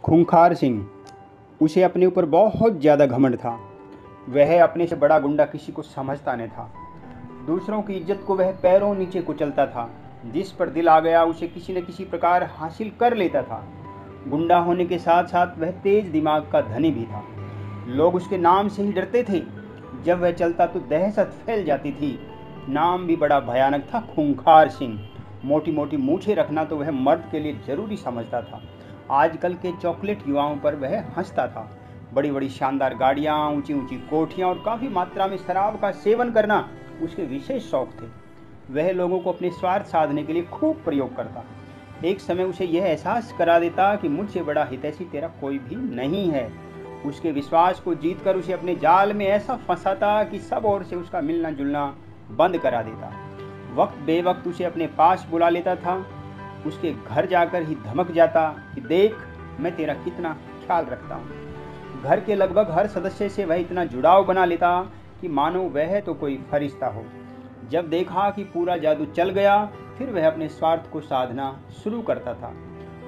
खूंखार सिंह, उसे अपने ऊपर बहुत ज़्यादा घमंड था। वह अपने से बड़ा गुंडा किसी को समझता न था। दूसरों की इज्जत को वह पैरों नीचे कुचलता था। जिस पर दिल आ गया उसे किसी न किसी प्रकार हासिल कर लेता था। गुंडा होने के साथ साथ वह तेज दिमाग का धनी भी था। लोग उसके नाम से ही डरते थे। जब वह चलता तो दहशत फैल जाती थी। नाम भी बड़ा भयानक था, खूंखार सिंह। मोटी मोटी मूछें रखना तो वह मर्द के लिए जरूरी समझता था। आजकल के चॉकलेट युवाओं पर वह हंसता था। बड़ी बड़ी शानदार गाड़ियाँ, ऊंची ऊंची कोठियाँ और काफ़ी मात्रा में शराब का सेवन करना उसके विशेष शौक थे। वह लोगों को अपने स्वार्थ साधने के लिए खूब प्रयोग करता। एक समय उसे यह एहसास करा देता कि मुझसे बड़ा हितैषी तेरा कोई भी नहीं है। उसके विश्वास को जीतकर उसे अपने जाल में ऐसा फंसाता कि सब ओर से उसका मिलना जुलना बंद करा देता। वक्त बेवक्त उसे अपने पास बुला लेता था। उसके घर जाकर ही धमक जाता कि देख, मैं तेरा कितना ख्याल रखता हूँ। घर के लगभग हर सदस्य से वह इतना जुड़ाव बना लेता कि मानो वह तो कोई फरिश्ता हो। जब देखा कि पूरा जादू चल गया, फिर वह अपने स्वार्थ को साधना शुरू करता था।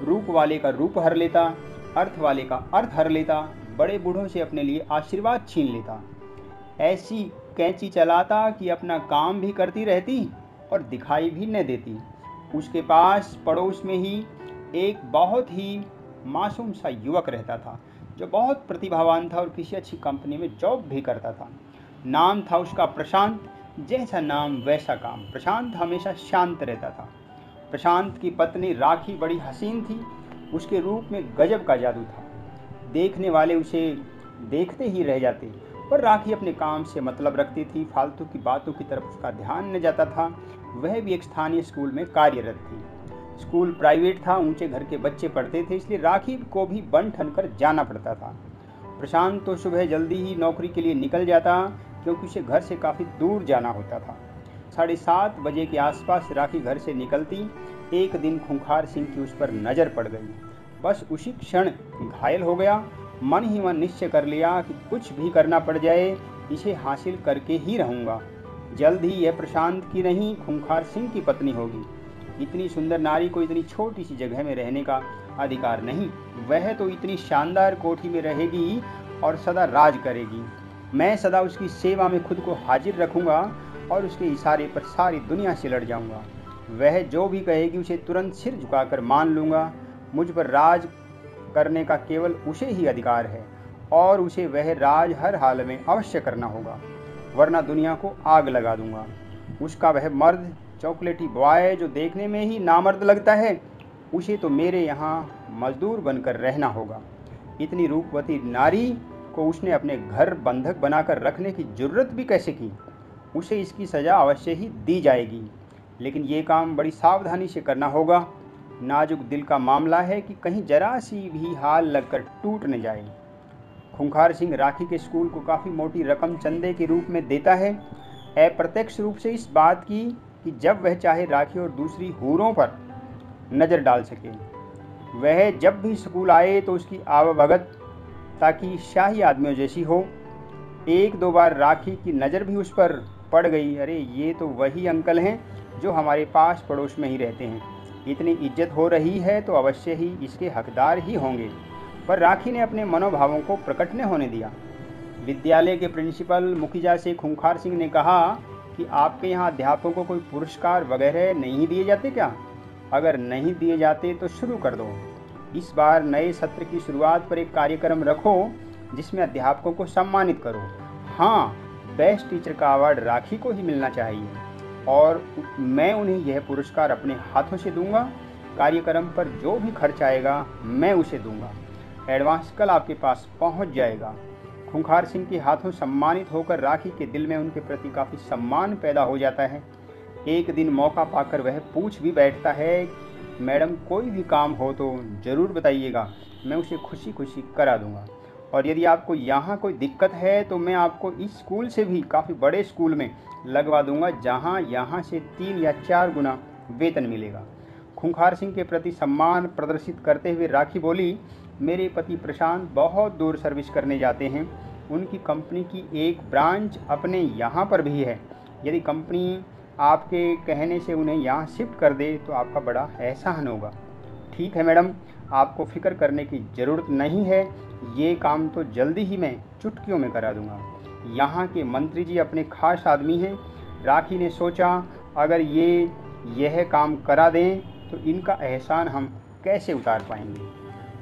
रूप वाले का रूप हर लेता, अर्थ वाले का अर्थ हर लेता, बड़े बूढ़ों से अपने लिए आशीर्वाद छीन लेता। ऐसी कैंची चलाता कि अपना काम भी करती रहती और दिखाई भी न देती। उसके पास पड़ोस में ही एक बहुत ही मासूम सा युवक रहता था, जो बहुत प्रतिभावान था और किसी अच्छी कंपनी में जॉब भी करता था। नाम था उसका प्रशांत। जैसा नाम वैसा काम। प्रशांत हमेशा शांत रहता था। प्रशांत की पत्नी राखी बड़ी हसीन थी। उसके रूप में गजब का जादू था। देखने वाले उसे देखते ही रह जाते। पर राखी अपने काम से मतलब रखती थी। फालतू की बातों की तरफ उसका ध्यान न जाता था। वह भी एक स्थानीय स्कूल में कार्यरत थी। स्कूल प्राइवेट था, ऊंचे घर के बच्चे पढ़ते थे, इसलिए राखी को भी बन ठन कर जाना पड़ता था। प्रशांत तो सुबह जल्दी ही नौकरी के लिए निकल जाता, क्योंकि उसे घर से काफ़ी दूर जाना होता था। 7:30 बजे के आसपास राखी घर से निकलती। एक दिन खूंखार सिंह की उस पर नज़र पड़ गई। बस उसी क्षण घायल हो गया। मन ही मन निश्चय कर लिया कि कुछ भी करना पड़ जाए, इसे हासिल करके ही रहूँगा। जल्द ही यह प्रशांत की नहीं, खूंखार सिंह की पत्नी होगी। इतनी सुंदर नारी को इतनी छोटी सी जगह में रहने का अधिकार नहीं। वह तो इतनी शानदार कोठी में रहेगी और सदा राज करेगी। मैं सदा उसकी सेवा में खुद को हाजिर रखूँगा और उसके इशारे पर सारी दुनिया से लड़ जाऊँगा। वह जो भी कहेगी उसे तुरंत सिर झुकाकर मान लूँगा। मुझ पर राज करने का केवल उसे ही अधिकार है और उसे वह राज हर हाल में अवश्य करना होगा, वरना दुनिया को आग लगा दूंगा। उसका वह मर्द, चॉकलेटी बॉय जो देखने में ही नामर्द लगता है, उसे तो मेरे यहाँ मजदूर बनकर रहना होगा। इतनी रूपवती नारी को उसने अपने घर बंधक बनाकर रखने की जरूरत भी कैसे की? उसे इसकी सज़ा अवश्य ही दी जाएगी, लेकिन ये काम बड़ी सावधानी से करना होगा। नाजुक दिल का मामला है कि कहीं जरा सी भी हाल लगकर टूट न जाए। खूंखार सिंह राखी के स्कूल को काफ़ी मोटी रकम चंदे के रूप में देता है, अप्रत्यक्ष रूप से इस बात की कि जब वह चाहे राखी और दूसरी हूरों पर नज़र डाल सके। वह जब भी स्कूल आए तो उसकी आवभगत ताकि शाही आदमियों जैसी हो। एक दो बार राखी की नज़र भी उस पर पड़ गई। अरे, ये तो वही अंकल हैं जो हमारे पास पड़ोस में ही रहते हैं। इतनी इज्जत हो रही है तो अवश्य ही इसके हकदार ही होंगे। पर राखी ने अपने मनोभावों को प्रकट न होने दिया। विद्यालय के प्रिंसिपल मुखिया से खूंखार सिंह ने कहा कि आपके यहाँ अध्यापकों को कोई पुरस्कार वगैरह नहीं दिए जाते क्या? अगर नहीं दिए जाते तो शुरू कर दो। इस बार नए सत्र की शुरुआत पर एक कार्यक्रम रखो जिसमें अध्यापकों को सम्मानित करो। हाँ, बेस्ट टीचर का अवार्ड राखी को ही मिलना चाहिए और मैं उन्हें यह पुरस्कार अपने हाथों से दूंगा। कार्यक्रम पर जो भी खर्च आएगा मैं उसे दूंगा। एडवांस कल आपके पास पहुंच जाएगा। खूंखार सिंह के हाथों सम्मानित होकर राखी के दिल में उनके प्रति काफ़ी सम्मान पैदा हो जाता है। एक दिन मौका पाकर वह पूछ भी बैठता है, मैडम कोई भी काम हो तो ज़रूर बताइएगा, मैं उसे खुशी खुशी करा दूंगा। और यदि आपको यहाँ कोई दिक्कत है तो मैं आपको इस स्कूल से भी काफ़ी बड़े स्कूल में लगवा दूंगा, जहाँ यहाँ से 3 या 4 गुना वेतन मिलेगा। खूंखार सिंह के प्रति सम्मान प्रदर्शित करते हुए राखी बोली, मेरे पति प्रशांत बहुत दूर सर्विस करने जाते हैं। उनकी कंपनी की एक ब्रांच अपने यहाँ पर भी है। यदि कंपनी आपके कहने से उन्हें यहाँ शिफ्ट कर दे तो आपका बड़ा एहसान होगा। ठीक है मैडम, आपको फिक्र करने की ज़रूरत नहीं है, ये काम तो जल्दी ही मैं चुटकियों में करा दूंगा। यहाँ के मंत्री जी अपने खास आदमी हैं। राखी ने सोचा, अगर ये यह काम करा दें तो इनका एहसान हम कैसे उतार पाएंगे।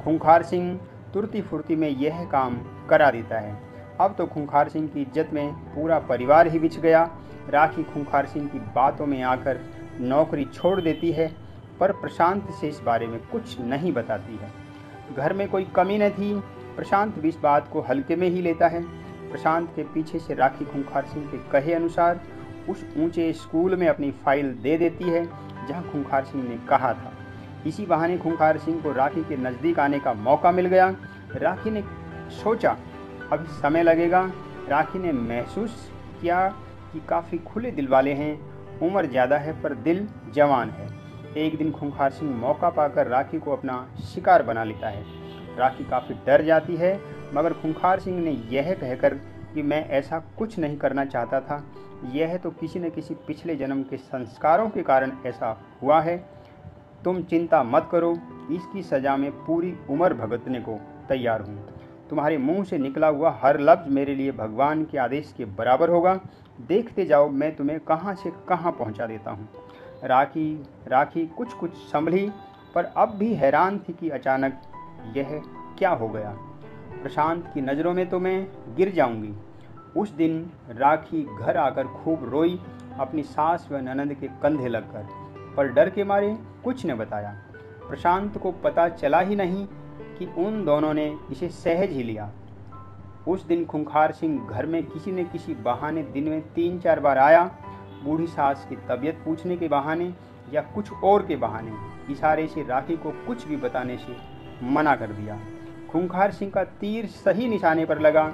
खूंखार सिंह तुरती फुर्ती में यह काम करा देता है। अब तो खूंखार सिंह की इज्जत में पूरा परिवार ही बिछ गया। राखी खूंखार सिंह की बातों में आकर नौकरी छोड़ देती है, पर प्रशांत से इस बारे में कुछ नहीं बताती है। घर में कोई कमी न थी, प्रशांत भी इस बात को हल्के में ही लेता है। प्रशांत के पीछे से राखी खूंखार सिंह के कहे अनुसार उस ऊंचे स्कूल में अपनी फाइल दे देती है जहां खूंखार सिंह ने कहा था। इसी बहाने खूंखार सिंह को राखी के नज़दीक आने का मौका मिल गया। राखी ने सोचा अभी समय लगेगा। राखी ने महसूस किया कि काफ़ी खुले दिल वाले हैं, उम्र ज़्यादा है पर दिल जवान है। एक दिन खूंखार सिंह मौका पाकर राखी को अपना शिकार बना लेता है। राखी काफ़ी डर जाती है, मगर खूंखार सिंह ने यह कहकर कि मैं ऐसा कुछ नहीं करना चाहता था, यह तो किसी न किसी पिछले जन्म के संस्कारों के कारण ऐसा हुआ है। तुम चिंता मत करो, इसकी सज़ा में पूरी उम्र भुगतने को तैयार हूँ। तुम्हारे मुंह से निकला हुआ हर लफ्ज़ मेरे लिए भगवान के आदेश के बराबर होगा। देखते जाओ मैं तुम्हें कहाँ से कहाँ पहुँचा देता हूँ। राखी कुछ कुछ संभली, पर अब भी हैरान थी कि अचानक यह क्या हो गया। प्रशांत की नज़रों में तो मैं गिर जाऊंगी। उस दिन राखी घर आकर खूब रोई, अपनी सास व ननद के कंधे लगकर, पर डर के मारे कुछ न बताया। प्रशांत को पता चला ही नहीं कि उन दोनों ने इसे सहज ही लिया। उस दिन खूंखार सिंह घर में किसी न किसी बहाने दिन में 3-4 बार आया। बूढ़ी सास की तबीयत पूछने के बहाने या कुछ और के बहाने इशारे से राखी को कुछ भी बताने से मना कर दिया। खूंखार सिंह का तीर सही निशाने पर लगा।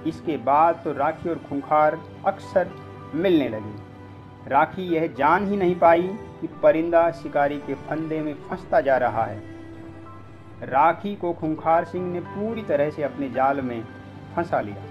इसके बाद तो राखी और खूंखार अक्सर मिलने लगे। राखी यह जान ही नहीं पाई कि परिंदा शिकारी के फंदे में फंसता जा रहा है। राखी को खूंखार सिंह ने पूरी तरह से अपने जाल में फंसा लिया।